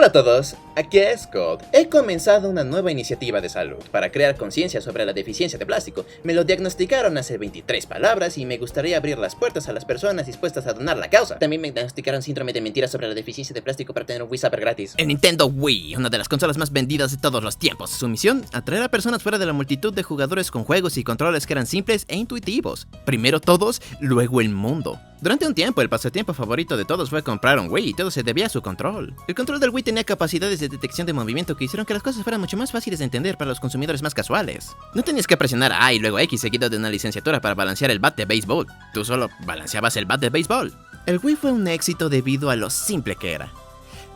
Hola a todos, aquí es Cold. He comenzado una nueva iniciativa de salud para crear conciencia sobre la deficiencia de plástico. Me lo diagnosticaron hace 23 palabras y me gustaría abrir las puertas a las personas dispuestas a donar la causa. También me diagnosticaron síndrome de mentira sobre la deficiencia de plástico para tener un Wii Zapper gratis. El Nintendo Wii, una de las consolas más vendidas de todos los tiempos. Su misión, atraer a personas fuera de la multitud de jugadores con juegos y controles que eran simples e intuitivos. Primero todos, luego el mundo. Durante un tiempo, el pasatiempo favorito de todos fue comprar un Wii y todo se debía a su control. El control del Wii tenía capacidades de detección de movimiento que hicieron que las cosas fueran mucho más fáciles de entender para los consumidores más casuales. No tenías que presionar A y luego X seguido de una licenciatura para balancear el bat de béisbol. Tú solo balanceabas el bat de béisbol. El Wii fue un éxito debido a lo simple que era.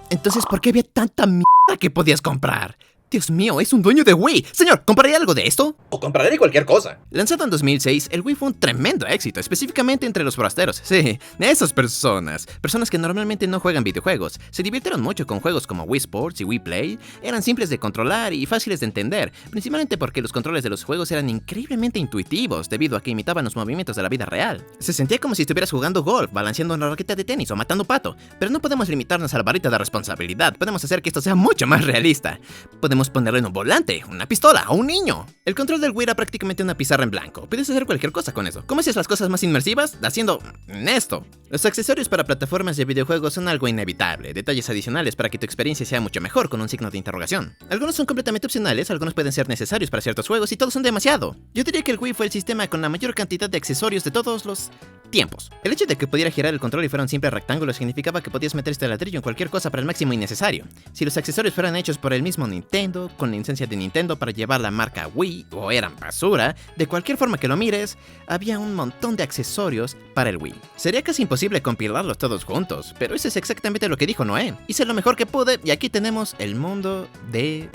Entonces, ¿por qué había tanta mierda que podías comprar? Dios mío, es un dueño de Wii. Señor, ¿compraría algo de esto? O compraré cualquier cosa. Lanzado en 2006, el Wii fue un tremendo éxito, específicamente entre los forasteros. Sí, esas personas que normalmente no juegan videojuegos, se divirtieron mucho con juegos como Wii Sports y Wii Play. Eran simples de controlar y fáciles de entender, principalmente porque los controles de los juegos eran increíblemente intuitivos debido a que imitaban los movimientos de la vida real. Se sentía como si estuvieras jugando golf, balanceando una raqueta de tenis o matando pato, pero no podemos limitarnos a la varita de responsabilidad, podemos hacer que esto sea mucho más realista. Podemos ponerlo en un volante, una pistola o un niño. El control del Wii era prácticamente una pizarra en blanco. Puedes hacer cualquier cosa con eso. ¿Cómo haces las cosas más inmersivas? Haciendo esto. Los accesorios para plataformas de videojuegos son algo inevitable. Detalles adicionales para que tu experiencia sea mucho mejor con un signo de interrogación. Algunos son completamente opcionales, algunos pueden ser necesarios para ciertos juegos y todos son demasiado. Yo diría que el Wii fue el sistema con la mayor cantidad de accesorios de todos los tiempos. El hecho de que pudiera girar el control y fuera un simple rectángulo significaba que podías meter este ladrillo en cualquier cosa para el máximo innecesario. Si los accesorios fueran hechos por el mismo Nintendo, con la licencia de Nintendo para llevar la marca Wii, o eran basura, de cualquier forma que lo mires, había un montón de accesorios para el Wii. Sería casi imposible compilarlos todos juntos, pero eso es exactamente lo que dijo Noé. Hice lo mejor que pude y aquí tenemos el mundo de...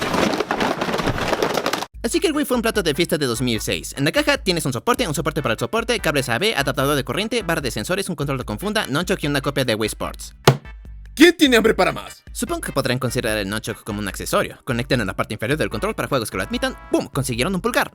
Así que el Wii fue un plato de fiesta de 2006. En la caja tienes un soporte para el soporte, cables AB, adaptador de corriente, barra de sensores, un control de confunda, nunchuck y una copia de Wii Sports. ¿Quién tiene hambre para más? Supongo que podrán considerar el nunchuck como un accesorio. Conecten en la parte inferior del control para juegos que lo admitan. ¡Bum! Consiguieron un pulgar.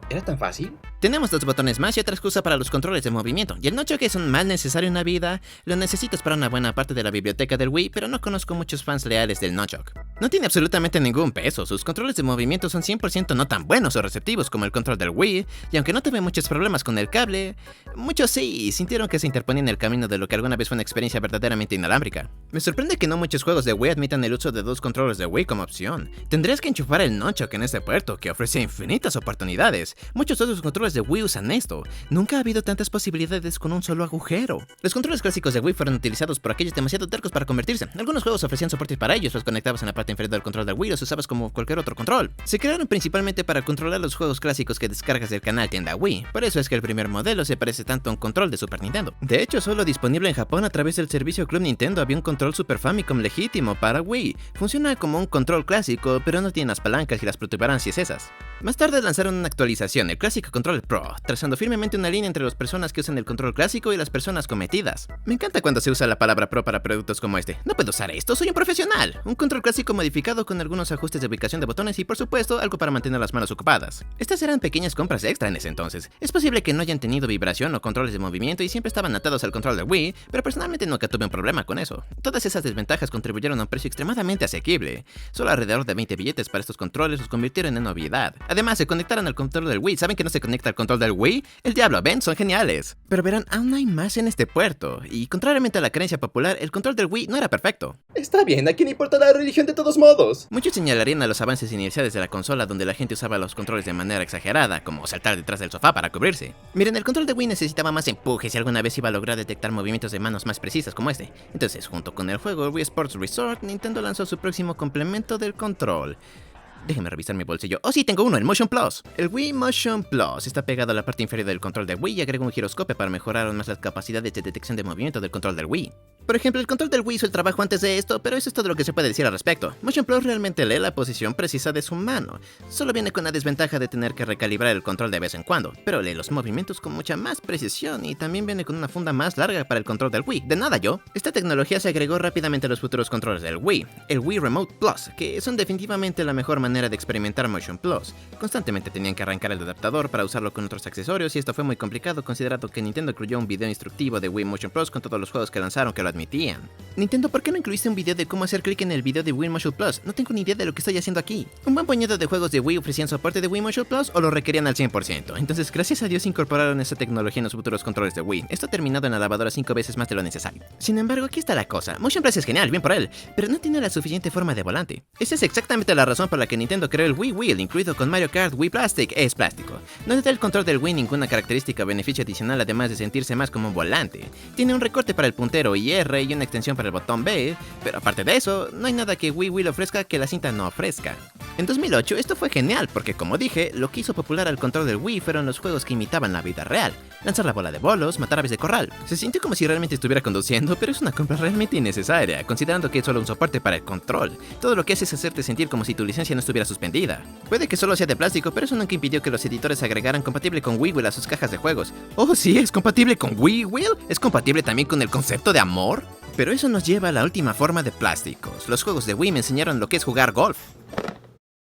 ¿Era tan fácil? Tenemos dos botones más y otra excusa para los controles de movimiento. Y el nunchuck es un mal necesario en la vida. Lo necesitas para una buena parte de la biblioteca del Wii, pero no conozco muchos fans leales del nunchuck. No tiene absolutamente ningún peso. Sus controles de movimiento son 100% no tan buenos o receptivos como el control del Wii. Y aunque no tuve muchos problemas con el cable, muchos sí sintieron que se interponía en el camino de lo que alguna vez fue una experiencia verdaderamente inalámbrica. Me sorprende que no muchos juegos de Wii admitan el uso de dos controles de Wii como opción. Tendrías que enchufar el nunchuck en este puerto, que ofrece infinitas oportunidades. Muchos otros controles de Wii usan esto. Nunca ha habido tantas posibilidades con un solo agujero. Los controles clásicos de Wii fueron utilizados por aquellos demasiado tercos para convertirse. Algunos juegos ofrecían soportes para ellos, los conectabas en la parte inferior del control del Wii y los usabas como cualquier otro control. Se crearon principalmente para controlar los juegos clásicos que descargas del canal tienda Wii. Por eso es que el primer modelo se parece tanto a un control de Super Nintendo. De hecho, solo disponible en Japón a través del servicio Club Nintendo había un control Super Famicom legítimo para Wii. Funciona como un control clásico, pero no tiene las palancas y las protuberancias esas. Más tarde lanzaron una actualización, el clásico Control Pro, trazando firmemente una línea entre las personas que usan el control clásico y las personas cometidas. Me encanta cuando se usa la palabra pro para productos como este. No puedo usar esto, soy un profesional. Un control clásico modificado con algunos ajustes de ubicación de botones y por supuesto algo para mantener las manos ocupadas. Estas eran pequeñas compras extra en ese entonces. Es posible que no hayan tenido vibración o controles de movimiento y siempre estaban atados al control de Wii, pero personalmente nunca tuve un problema con eso. Todas esas desventajas contribuyeron a un precio extremadamente asequible. Solo alrededor de 20 billetes para estos controles los convirtieron en obviedad. Además, se conectaron al control del Wii. ¿Saben que no se conecta al control del Wii? El diablo, ven, son geniales. Pero verán, aún hay más en este puerto. Y contrariamente a la creencia popular, el control del Wii no era perfecto. Está bien, ¿a quién importa la religión de todos modos? Muchos señalarían a los avances iniciales de la consola donde la gente usaba los controles de manera exagerada, como saltar detrás del sofá para cubrirse. Miren, el control de Wii necesitaba más empuje si alguna vez iba a lograr detectar movimientos de manos más precisas como este. Entonces, junto con el juego Wii Sports Resort, Nintendo lanzó su próximo complemento del control. Déjenme revisar mi bolsillo. ¡Oh sí, tengo uno! El Motion Plus. El Wii Motion Plus está pegado a la parte inferior del control de Wii y agrega un giroscopio para mejorar aún más las capacidades de detección de movimiento del control del Wii. Por ejemplo, el control del Wii hizo el trabajo antes de esto, pero eso es todo lo que se puede decir al respecto. Motion Plus realmente lee la posición precisa de su mano. Solo viene con la desventaja de tener que recalibrar el control de vez en cuando, pero lee los movimientos con mucha más precisión y también viene con una funda más larga para el control del Wii. De nada yo. Esta tecnología se agregó rápidamente a los futuros controles del Wii, el Wii Remote Plus, que son definitivamente la mejor manera de experimentar Motion Plus. Constantemente tenían que arrancar el adaptador para usarlo con otros accesorios y esto fue muy complicado considerando que Nintendo incluyó un video instructivo de Wii Motion Plus con todos los juegos que lanzaron que lo admitían. Nintendo, ¿por qué no incluiste un video de cómo hacer clic en el video de Wii Motion Plus? No tengo ni idea de lo que estoy haciendo aquí. Un buen puñado de juegos de Wii ofrecían soporte de Wii Motion Plus o lo requerían al 100%. Entonces, gracias a Dios incorporaron esa tecnología en los futuros controles de Wii. Esto ha terminado en la lavadora 5 veces más de lo necesario. Sin embargo, aquí está la cosa. Motion Plus es genial, bien por él, pero no tiene la suficiente forma de volante. Esa es exactamente la razón por la que Nintendo creó el Wii Wheel, incluido con Mario Kart Wii Plastic. Es plástico. No le da el control del Wii ninguna característica o beneficio adicional además de sentirse más como un volante. Tiene un recorte para el puntero y R y una extensión para el botón B, pero aparte de eso, no hay nada que Wii Wheel ofrezca que la cinta no ofrezca. En 2008 esto fue genial porque, como dije, lo que hizo popular al control del Wii fueron los juegos que imitaban la vida real. Lanzar la bola de bolos, matar aves de corral. Se sintió como si realmente estuviera conduciendo, pero es una compra realmente innecesaria, considerando que es solo un soporte para el control. Todo lo que hace es hacerte sentir como si tu licencia no estuviera suspendida. Puede que solo sea de plástico, pero eso nunca impidió que los editores agregaran compatible con Wii Wheel a sus cajas de juegos. Oh sí, es compatible con Wii Wheel, es compatible también con el concepto de amor. Pero eso nos lleva a la última forma de plásticos. Los juegos de Wii me enseñaron lo que es jugar golf.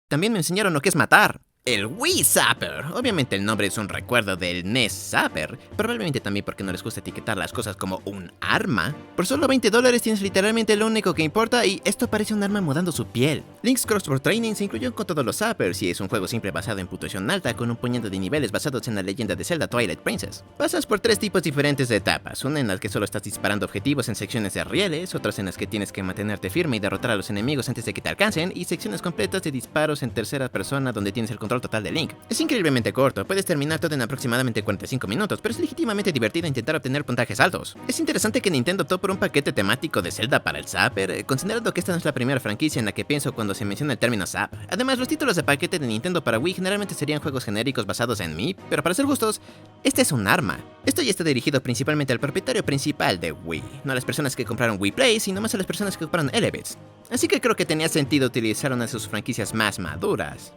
También me enseñaron lo que es matar. El Wii Zapper. Obviamente el nombre es un recuerdo del NES Zapper, probablemente también porque no les gusta etiquetar las cosas como un arma. Por solo $20 tienes literalmente lo único que importa y esto parece un arma mudando su piel. Link's Crossword Training se incluyó con todos los Zappers y es un juego simple basado en puntuación alta con un puñado de niveles basados en la leyenda de Zelda Twilight Princess. Pasas por 3 tipos diferentes de etapas, una en la que solo estás disparando objetivos en secciones de rieles, otras en las que tienes que mantenerte firme y derrotar a los enemigos antes de que te alcancen, y secciones completas de disparos en tercera persona donde tienes el control total de Link. Es increíblemente corto, puedes terminar todo en aproximadamente 45 minutos, pero es legítimamente divertido intentar obtener puntajes altos. Es interesante que Nintendo optó por un paquete temático de Zelda para el Zapper, considerando que esta no es la primera franquicia en la que pienso cuando se menciona el término Zap. Además, los títulos de paquete de Nintendo para Wii generalmente serían juegos genéricos basados en Mii, pero para ser justos, este es un arma. Esto ya está dirigido principalmente al propietario principal de Wii, no a las personas que compraron Wii Play, sino más a las personas que compraron Elevate. Así que creo que tenía sentido utilizar una de sus franquicias más maduras.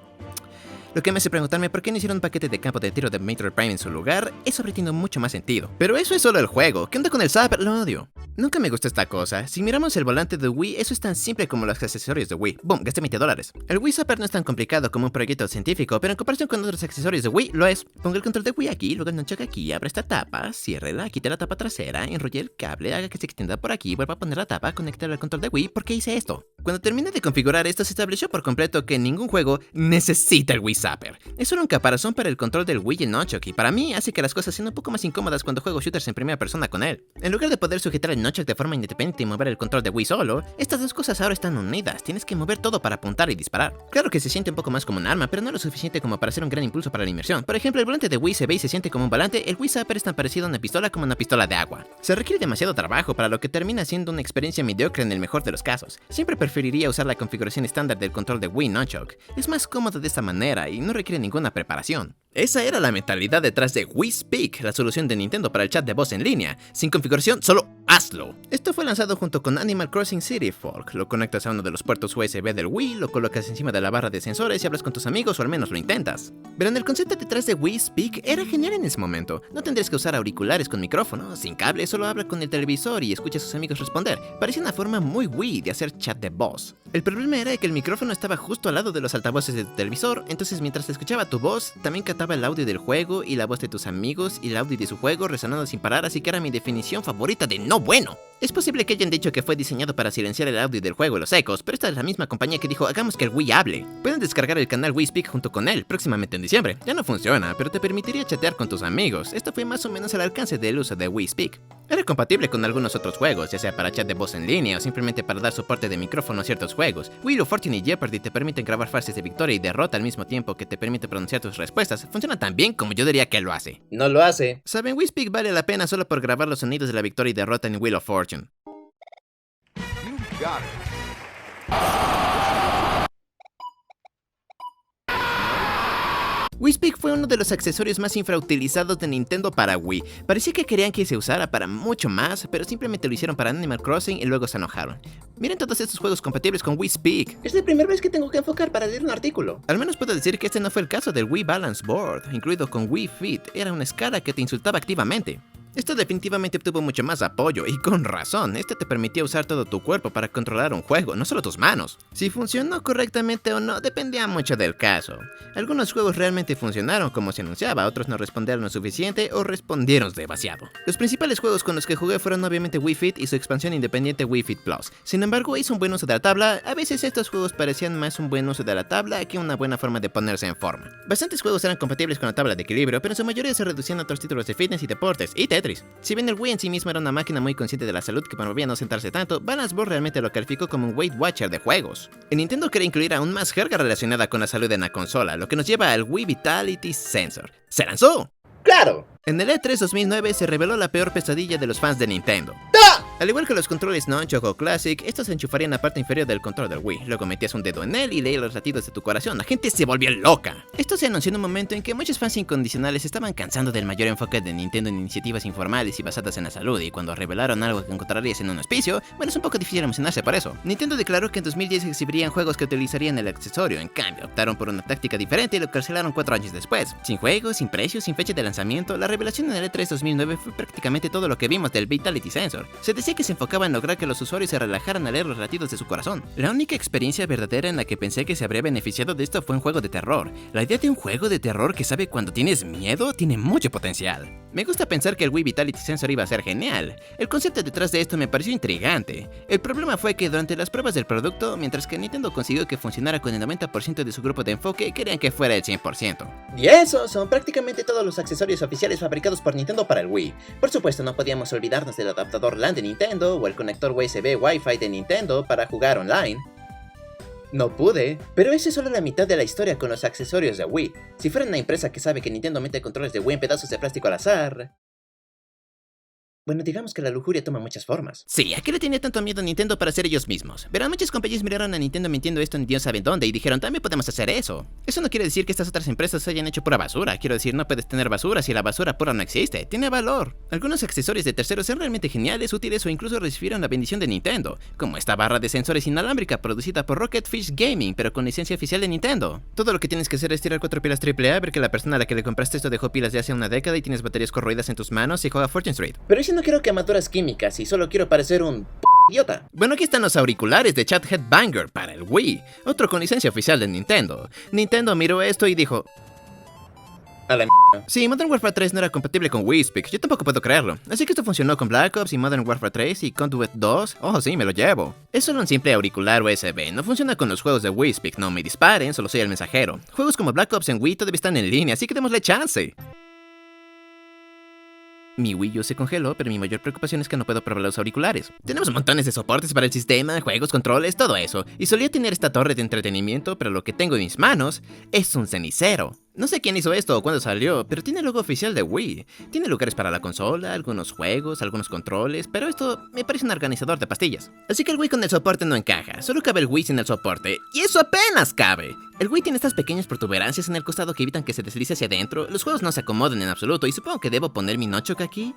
Lo que me hace preguntarme por qué no hicieron un paquete de campo de tiro de Metroid Prime en su lugar, eso habría tenido mucho más sentido. Pero eso es solo el juego, ¿qué onda con el Zapper? Lo odio. Nunca me gustó esta cosa. Si miramos el volante de Wii, eso es tan simple como los accesorios de Wii. Boom, gasté $20. El Wii Zapper no es tan complicado como un proyecto científico, pero en comparación con otros accesorios de Wii, lo es. Ponga el control de Wii aquí, luego el nunchuck aquí, abra esta tapa, ciérrela, quite la tapa trasera, enrolle el cable, haga que se extienda por aquí, vuelva a poner la tapa, conectarla al control de Wii. ¿Por qué hice esto? Cuando terminé de configurar esto, se estableció por completo que ningún juego necesita el Wii Zapper. Es solo un caparazón para el control del Wii y el nunchuck, y para mí hace que las cosas sean un poco más incómodas cuando juego shooters en primera persona con él. En lugar de poder sujetar el nunchuck de forma independiente y mover el control de Wii solo, estas dos cosas ahora están unidas, tienes que mover todo para apuntar y disparar. Claro que se siente un poco más como un arma, pero no lo suficiente como para hacer un gran impulso para la inmersión. Por ejemplo, el volante de Wii se ve y se siente como un volante, el Wii Zapper es tan parecido a una pistola como una pistola de agua. Se requiere demasiado trabajo para lo que termina siendo una experiencia mediocre en el mejor de los casos. Siempre preferiría usar la configuración estándar del control de Wii Nunchuck. Es más cómodo de esta manera y no requiere ninguna preparación. Esa era la mentalidad detrás de Wii Speak, la solución de Nintendo para el chat de voz en línea. Sin configuración, solo hazlo. Esto fue lanzado junto con Animal Crossing City Folk. Lo conectas a uno de los puertos USB del Wii, lo colocas encima de la barra de sensores y hablas con tus amigos, o al menos lo intentas. Verán, el concepto detrás de Wii Speak era genial en ese momento. No tendrías que usar auriculares con micrófono, sin cable, solo habla con el televisor y escucha a sus amigos responder. Parecía una forma muy Wii de hacer chat de voz. El problema era que el micrófono estaba justo al lado de los altavoces de tu televisor, entonces mientras escuchaba tu voz, también captaba el audio del juego y la voz de tus amigos y el audio de su juego resonando sin parar, así que era mi definición favorita de no bueno. Es posible que hayan dicho que fue diseñado para silenciar el audio del juego y los ecos, pero esta es la misma compañía que dijo hagamos que el Wii hable. Pueden descargar el canal Wii Speak junto con él próximamente en diciembre. Ya no funciona, pero te permitiría chatear con tus amigos. Esto fue más o menos al alcance del uso de Wii Speak. Era compatible con algunos otros juegos, ya sea para chat de voz en línea o simplemente para dar soporte de micrófono a ciertos juegos. Wheel of Fortune y Jeopardy te permiten grabar frases de victoria y derrota al mismo tiempo que te permite pronunciar tus respuestas. Funciona tan bien como yo diría que lo hace. No lo hace. Saben, Wii Speak vale la pena solo por grabar los sonidos de la victoria y derrota en Wheel of Fortune. Wii Speak fue uno de los accesorios más infrautilizados de Nintendo para Wii. Parecía que querían que se usara para mucho más, pero simplemente lo hicieron para Animal Crossing y luego se enojaron. Miren todos estos juegos compatibles con Wii Speak. Es la primera vez que tengo que enfocar para leer un artículo. Al menos puedo decir que este no fue el caso del Wii Balance Board, incluido con Wii Fit. Era una escala que te insultaba activamente. Esto definitivamente obtuvo mucho más apoyo, y con razón. Este te permitía usar todo tu cuerpo para controlar un juego, no solo tus manos. Si funcionó correctamente o no, dependía mucho del caso. Algunos juegos realmente funcionaron como se anunciaba, otros no respondieron lo suficiente o respondieron demasiado. Los principales juegos con los que jugué fueron obviamente Wii Fit y su expansión independiente Wii Fit Plus. Sin embargo, hizo un buen uso de la tabla. A veces estos juegos parecían más un buen uso de la tabla que una buena forma de ponerse en forma. Bastantes juegos eran compatibles con la tabla de equilibrio, pero en su mayoría se reducían a otros títulos de fitness y deportes, y Tetris. Si bien el Wii en sí mismo era una máquina muy consciente de la salud que promovía no sentarse tanto, Balance Board realmente lo calificó como un Weight Watcher de juegos. El Nintendo quería incluir aún más jerga relacionada con la salud en la consola, lo que nos lleva al Wii Vitality Sensor. ¡Se lanzó! ¡Claro! En el E3 2009 se reveló la peor pesadilla de los fans de Nintendo. Al igual que los controles Nunchuk o Classic, estos se enchufarían en la parte inferior del control del Wii. Luego metías un dedo en él y leía los latidos de tu corazón. La gente se volvió loca. Esto se anunció en un momento en que muchos fans incondicionales estaban cansando del mayor enfoque de Nintendo en iniciativas informales y basadas en la salud, y cuando revelaron algo que encontrarías en un auspicio, bueno, es un poco difícil emocionarse por eso. Nintendo declaró que en 2010 exhibirían juegos que utilizarían el accesorio. En cambio, optaron por una táctica diferente y lo cancelaron 4 años después. Sin juegos, sin precios, sin fecha de lanzamiento, la revelación en el E3 2009 fue prácticamente todo lo que vimos del Vitality Sensor. Se decía que se enfocaba en lograr que los usuarios se relajaran al leer los latidos de su corazón. La única experiencia verdadera en la que pensé que se habría beneficiado de esto fue un juego de terror. La idea de un juego de terror que sabe cuando tienes miedo tiene mucho potencial. Me gusta pensar que el Wii Vitality Sensor iba a ser genial. El concepto detrás de esto me pareció intrigante. El problema fue que durante las pruebas del producto, mientras que Nintendo consiguió que funcionara con el 90% de su grupo de enfoque, querían que fuera el 100%. Y eso son prácticamente todos los accesorios oficiales fabricados por Nintendo para el Wii. Por supuesto, no podíamos olvidarnos del adaptador LAN de Nintendo o el conector USB Wi-Fi de Nintendo para jugar online. No pude, pero esa es solo la mitad de la historia con los accesorios de Wii. Si fuera una empresa que sabe que Nintendo mete controles de Wii en pedazos de plástico al azar... Bueno, digamos que la lujuria toma muchas formas. Sí, ¿a qué le tenía tanto miedo a Nintendo para ser ellos mismos? Verán, muchas compañías miraron a Nintendo mintiendo esto en Dios sabe dónde y dijeron, también podemos hacer eso. Eso no quiere decir que estas otras empresas hayan hecho pura basura. Quiero decir, no puedes tener basura si la basura pura no existe. Tiene valor. Algunos accesorios de terceros son realmente geniales, útiles o incluso recibieron la bendición de Nintendo, como esta barra de sensores inalámbrica producida por Rocketfish Gaming, pero con licencia oficial de Nintendo. Todo lo que tienes que hacer es tirar 4 pilas AAA, ver que la persona a la que le compraste esto dejó pilas de hace una década y tienes baterías corroídas en tus manos y juega Fortune Street. Pero yo no quiero quemaduras químicas y solo quiero parecer un idiota. Bueno, aquí están los auriculares de Chat Headbanger para el Wii, otro con licencia oficial de Nintendo. Nintendo miró esto y dijo... A la Sí, Modern Warfare 3 no era compatible con Wii Speak, yo tampoco puedo creerlo. Así que esto funcionó con Black Ops y Modern Warfare 3 y Conduit 2. Oh sí, me lo llevo. Es solo un simple auricular USB, no funciona con los juegos de Wii Speak, no me disparen, solo soy el mensajero. Juegos como Black Ops en Wii todavía están en línea, así que démosle chance. Mi Wii U se congeló, pero mi mayor preocupación es que no puedo probar los auriculares. Tenemos montones de soportes para el sistema, juegos, controles, todo eso. Y solía tener esta torre de entretenimiento, pero lo que tengo en mis manos es un cenicero. No sé quién hizo esto o cuándo salió, pero tiene el logo oficial de Wii. Tiene lugares para la consola, algunos juegos, algunos controles, pero esto me parece un organizador de pastillas. Así que el Wii con el soporte no encaja, solo cabe el Wii sin el soporte, y eso apenas cabe. El Wii tiene estas pequeñas protuberancias en el costado que evitan que se deslice hacia adentro, los juegos no se acomodan en absoluto, y supongo que debo poner mi Nunchuk aquí.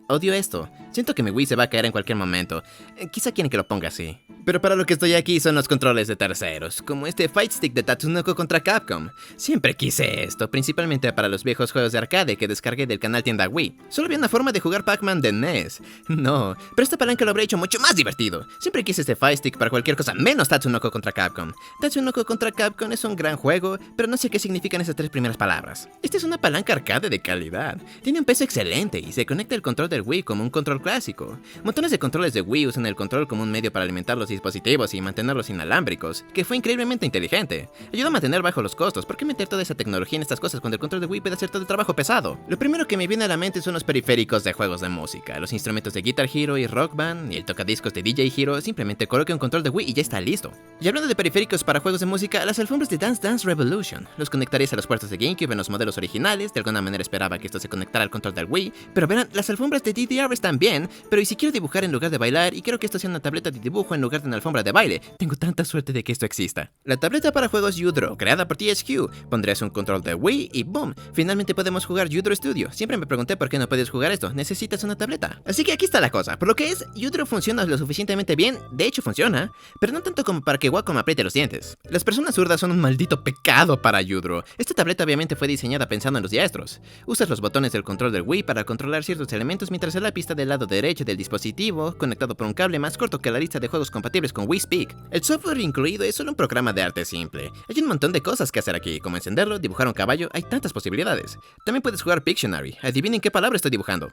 Odio esto. Siento que mi Wii se va a caer en cualquier momento. Quizá quieren que lo ponga así. Pero para lo que estoy aquí son los controles de terceros, como este Fight Stick de Tatsunoko contra Capcom. Siempre quise esto, principalmente para los viejos juegos de arcade que descargué del canal Tienda Wii. Solo había una forma de jugar Pac-Man de NES. No, pero esta palanca lo habría hecho mucho más divertido. Siempre quise este Fight Stick para cualquier cosa menos Tatsunoko contra Capcom. Tatsunoko contra Capcom es un gran juego, pero no sé qué significan esas 3 primeras palabras. Esta es una palanca arcade de calidad. Tiene un peso excelente y se conecta el control del Wii como un control clásico. Montones de controles de Wii usan el control como un medio para alimentar los dispositivos y mantenerlos inalámbricos, que fue increíblemente inteligente. Ayuda a mantener bajo los costos. ¿Por qué meter toda esa tecnología en estas cosas cuando el control de Wii puede hacer todo el trabajo pesado? Lo primero que me viene a la mente son los periféricos de juegos de música, los instrumentos de Guitar Hero y Rock Band, y el tocadiscos de DJ Hero. Simplemente coloque un control de Wii y ya está listo. Y hablando de periféricos para juegos de música, las alfombras de Dance Dance Revolution. Los conectarías a los puertos de GameCube en los modelos originales. De alguna manera esperaba que esto se conectara al control del Wii, pero verán, las alfombras de DDR están bien, pero ¿y si quiero dibujar en lugar de bailar y quiero que esto sea una tableta de dibujo en lugar de una alfombra de baile? Tengo tanta suerte de que esto exista. La tableta para juegos U-Draw, creada por THQ. Pondrías un control de Wii y ¡boom! Finalmente podemos jugar U-Draw Studio. Siempre me pregunté por qué no puedes jugar esto. Necesitas una tableta. Así que aquí está la cosa. Por lo que es, U-Draw funciona lo suficientemente bien. De hecho funciona, pero no tanto como para que Wacom apriete los dientes. Las personas zurdas son un maldito pecado para U-Draw. Esta tableta obviamente fue diseñada pensando en los diestros. Usas los botones del control del Wii para controlar ciertos elementos mientras el lápiz está del lado derecho del dispositivo, conectado por un cable más corto que la lista de juegos compatibles con Wii Speak. El software incluido es solo un programa de arte simple. Hay un montón de cosas que hacer aquí, como encenderlo, dibujar un caballo, hay tantas posibilidades. También puedes jugar Pictionary. Adivinen qué palabra estoy dibujando.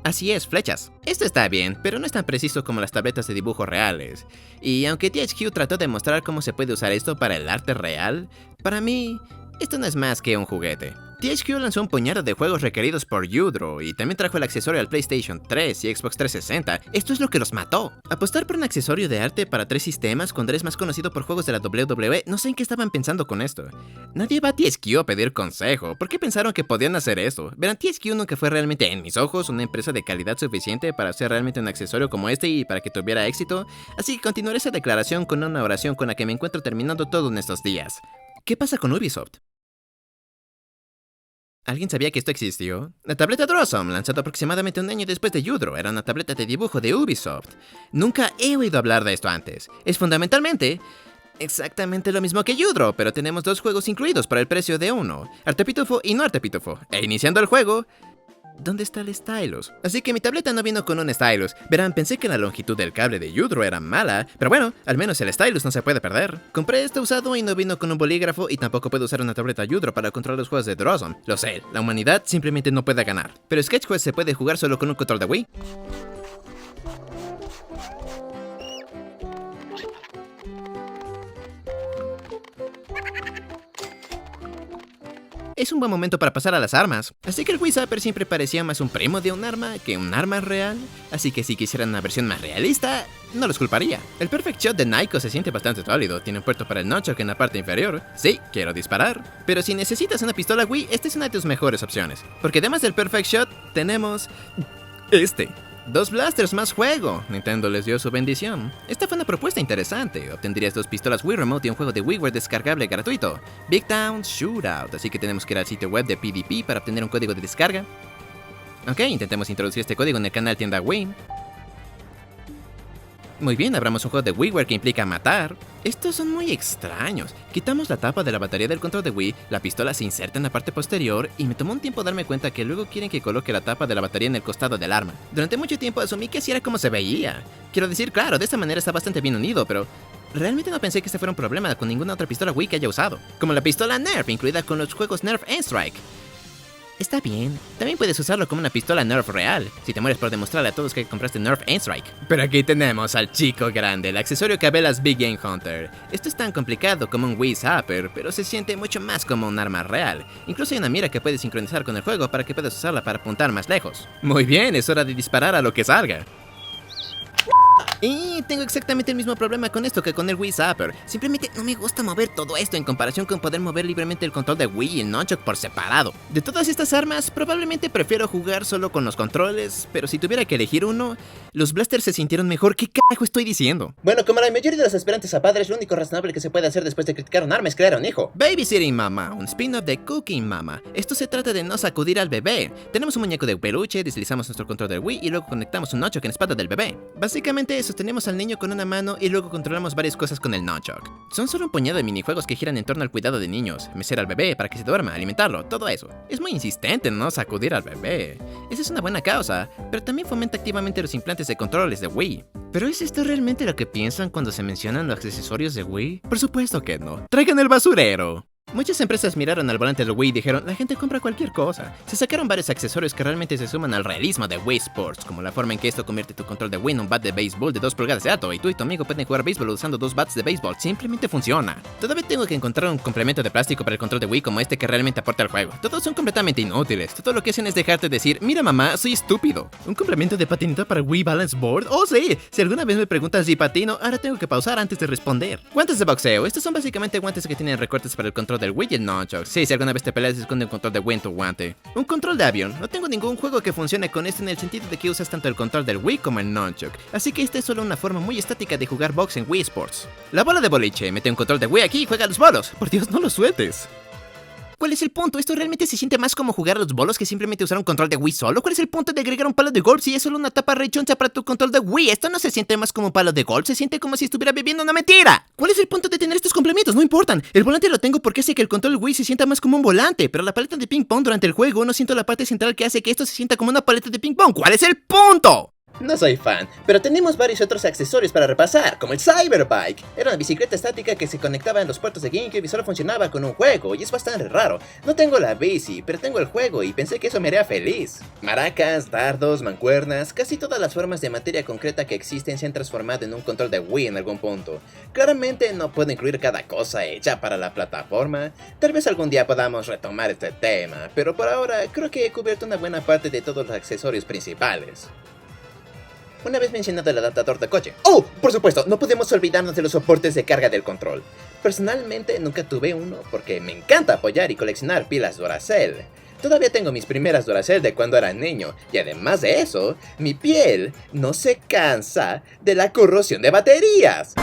Así es, flechas. Esto está bien, pero no es tan preciso como las tabletas de dibujo reales. Y aunque THQ trató de mostrar cómo se puede usar esto para el arte real, para mí, esto no es más que un juguete. THQ lanzó un puñado de juegos requeridos por U-Draw y también trajo el accesorio al PlayStation 3 y Xbox 360. Esto es lo que los mató. Apostar por un accesorio de arte para 3 sistemas cuando eres más conocido por juegos de la WWE, no sé en qué estaban pensando con esto. Nadie va a THQ a pedir consejo. ¿Por qué pensaron que podían hacer eso? Verán, THQ nunca fue realmente, en mis ojos, una empresa de calidad suficiente para hacer realmente un accesorio como este y para que tuviera éxito. Así que continuaré esa declaración con una oración con la que me encuentro terminando todo en estos días. ¿Qué pasa con Ubisoft? ¿Alguien sabía que esto existió? La tableta Drawsome, lanzada aproximadamente un año después de U-Draw, era una tableta de dibujo de Ubisoft. Nunca he oído hablar de esto antes. Es fundamentalmente exactamente lo mismo que U-Draw, pero tenemos 2 juegos incluidos por el precio de uno, Arte Pitufo y no Arte Pitufo. E iniciando el juego, ¿dónde está el stylus? Así que mi tableta no vino con un stylus. Verán, pensé que la longitud del cable de U-Draw era mala, pero bueno, al menos el stylus no se puede perder. Compré este usado y no vino con un bolígrafo y tampoco puedo usar una tableta U-Draw para controlar los juegos de Drawsome. Lo sé, la humanidad simplemente no puede ganar. Pero Sketch Quest se puede jugar solo con un control de Wii. Es un buen momento para pasar a las armas. Así que el Wii Zapper siempre parecía más un primo de un arma que un arma real. Así que si quisieran una versión más realista, no los culparía. El Perfect Shot de Nyko se siente bastante sólido. Tiene un puerto para el nunchuck en la parte inferior. Sí, quiero disparar. Pero si necesitas una pistola Wii, esta es una de tus mejores opciones. Porque además del Perfect Shot, tenemos este. 2 blasters más juego. Nintendo les dio su bendición. Esta fue una propuesta interesante. Obtendrías 2 pistolas Wii Remote y un juego de WiiWare descargable gratuito. Big Town Shootout. Así que tenemos que ir al sitio web de PDP para obtener un código de descarga. Ok, intentemos introducir este código en el canal tienda Wii. Muy bien, abramos un juego de WiiWare que implica matar. Estos son muy extraños. Quitamos la tapa de la batería del control de Wii, la pistola se inserta en la parte posterior y me tomó un tiempo darme cuenta que luego quieren que coloque la tapa de la batería en el costado del arma. Durante mucho tiempo asumí que así era como se veía. Quiero decir, claro, de esta manera está bastante bien unido, pero realmente no pensé que este fuera un problema con ninguna otra pistola Wii que haya usado. Como la pistola Nerf, incluida con los juegos Nerf N-Strike. Está bien, también puedes usarlo como una pistola Nerf real, si te mueres por demostrarle a todos que compraste Nerf N-Strike. Pero aquí tenemos al chico grande, el accesorio que velas Big Game Hunter. Esto es tan complicado como un Wii Zapper, pero se siente mucho más como un arma real. Incluso hay una mira que puedes sincronizar con el juego para que puedas usarla para apuntar más lejos. Muy bien, es hora de disparar a lo que salga. Y tengo exactamente el mismo problema con esto que con el Wii Zapper. Simplemente no me gusta mover todo esto en comparación con poder mover libremente el control de Wii y el nunchuck por separado. De todas estas armas, probablemente prefiero jugar solo con los controles, pero si tuviera que elegir uno, los blasters se sintieron mejor. ¿Qué carajo estoy diciendo? Bueno, como la mayoría de los aspirantes a padres, lo único razonable que se puede hacer después de criticar un arma es crear un hijo. Babysitting Mama, un spin-off de Cooking Mama. Esto se trata de no sacudir al bebé. Tenemos un muñeco de peluche, deslizamos nuestro control del Wii y luego conectamos un nunchuck en la espalda del bebé. Básicamente sostenemos al niño con una mano y luego controlamos varias cosas con el nunchuck. Son solo un puñado de minijuegos que giran en torno al cuidado de niños, mecer al bebé para que se duerma, alimentarlo, todo eso. Es muy insistente en no sacudir al bebé. Esa es una buena causa, pero también fomenta activamente los implantes de controles de Wii. ¿Pero es esto realmente lo que piensan cuando se mencionan los accesorios de Wii? Por supuesto que no. ¡Traigan el basurero! Muchas empresas miraron al volante del Wii y dijeron, la gente compra cualquier cosa. Se sacaron varios accesorios que realmente se suman al realismo de Wii Sports, como la forma en que esto convierte tu control de Wii en un bat de béisbol de 2 pulgadas de alto, y tú y tu amigo pueden jugar béisbol usando 2 bats de béisbol. Simplemente funciona. Todavía tengo que encontrar un complemento de plástico para el control de Wii como este que realmente aporta al juego. Todos son completamente inútiles. Todo lo que hacen es dejarte decir, mira mamá, soy estúpido. ¿Un complemento de patineta para Wii Balance Board? ¡Oh sí! Si alguna vez me preguntas si patino, ahora tengo que pausar antes de responder. Guantes de boxeo. Estos son básicamente guantes que tienen recortes para el control control del Wii y el nunchuck. Sí, si alguna vez te peleas, esconde un control de Wii en tu guante. Un control de avión. No tengo ningún juego que funcione con esto en el sentido de que usas tanto el control del Wii como el nunchuck. Así que esta es solo una forma muy estática de jugar box en Wii Sports. La bola de boliche. Mete un control de Wii aquí y juega a los bolos. Por Dios, no lo sueltes. ¿Cuál es el punto? ¿Esto realmente se siente más como jugar a los bolos que simplemente usar un control de Wii solo? ¿Cuál es el punto de agregar un palo de golf si es solo una tapa rechoncha para tu control de Wii? Esto no se siente más como un palo de golf, se siente como si estuviera bebiendo una mentira. ¿Cuál es el punto de tener estos complementos? No importan. El volante lo tengo porque hace que el control Wii se sienta más como un volante, pero la paleta de ping pong durante el juego no siento la parte central que hace que esto se sienta como una paleta de ping pong. ¿Cuál es el punto? No soy fan, pero tenemos varios otros accesorios para repasar, como el Cyberbike. Era una bicicleta estática que se conectaba en los puertos de GameCube y solo funcionaba con un juego, y es bastante raro. No tengo la bici, pero tengo el juego y pensé que eso me haría feliz. Maracas, dardos, mancuernas, casi todas las formas de materia concreta que existen se han transformado en un control de Wii en algún punto. Claramente no puedo incluir cada cosa hecha para la plataforma. Tal vez algún día podamos retomar este tema, pero por ahora creo que he cubierto una buena parte de todos los accesorios principales. Una vez mencionado el adaptador de coche. ¡Oh! Por supuesto, no podemos olvidarnos de los soportes de carga del control. Personalmente nunca tuve uno porque me encanta apoyar y coleccionar pilas Duracell. Todavía tengo mis primeras Duracell de cuando era niño, y además de eso, mi piel no se cansa de la corrosión de baterías.